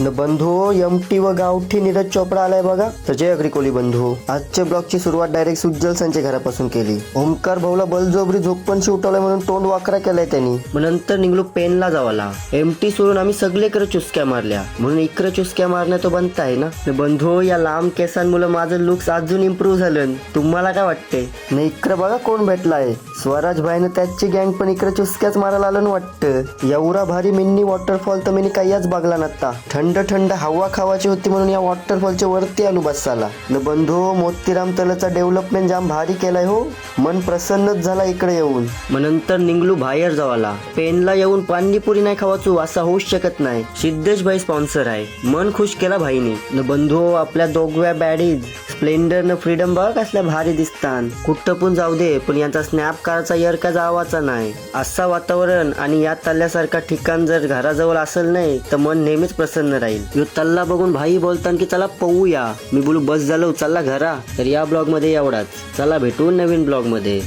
न बंधू एमटी व गावठी नीरज चोपडा आलाय बघा. तर जय अग्री कोली बंधू. आजच्या ब्लॉगची सुरुवात डायरेक्ट सुज्जल संच्या घरापासून केली. ओमकार भाऊला बलजोबरी झोपणशी उठवलंय म्हणून तोंड वाकरा केलाय त्यांनी. मग नंतर निघलो पेनला जावाला. एमटी सोडून आम्ही सगळीकडे चुसक्या मारल्या म्हणून इकडे चुसक्या मारण्या तो बनत आहे ना. बंधू या लांब केसांमुळे माझं लुक्स अजून इम्प्रूव्ह झालं. तुम्हाला काय वाटते न इकडे बघा कोण भेटलाय. स्वराज भाईनं त्याची गँग पण इकडे चुसक्याच मारायला आलं वाटतं. एवढा भारी मिनी वॉटरफॉल तर मी काहीच बघला नसता. थंड थंड हवा खावाची होती म्हणून या वॉटरफॉलच्या वरती आलो बसायला. न बंधू मोतीराम तलाचा डेव्हलपमेंट जाम भारी केलाय हो. मन प्रसन्नच झाला इकडे येऊन. मग नंतर निघलो बाहेर जावाला. पेनला येऊन पाणीपुरी नाही खावाचू असा होऊच शकत नाही. सिद्धेश भाई स्पॉन्सर आहे. मन खुश केला भाईने. न बंधू आपल्या दोघव्या बॅडीज स्प्लेंडर न फ्रीडम बघ कसल्या भारी दिसतान. कुठं पण जाऊ दे पण यांचा स्नॅप काढायचा यर का जावाचा नाही. असा वातावरण आणि या तल्ल्यासारखा ठिकाण जर घराजवळ असेल नाही तर मन नेहमीच प्रसन्न राहील. यो तल्ला बघून भाई बोलतान की चला पळूया. मी बोलू बस झालो चला घरा. तर या ब्लॉग मध्ये एवढाच. चला भेटू नवीन ब्लॉग मध्ये.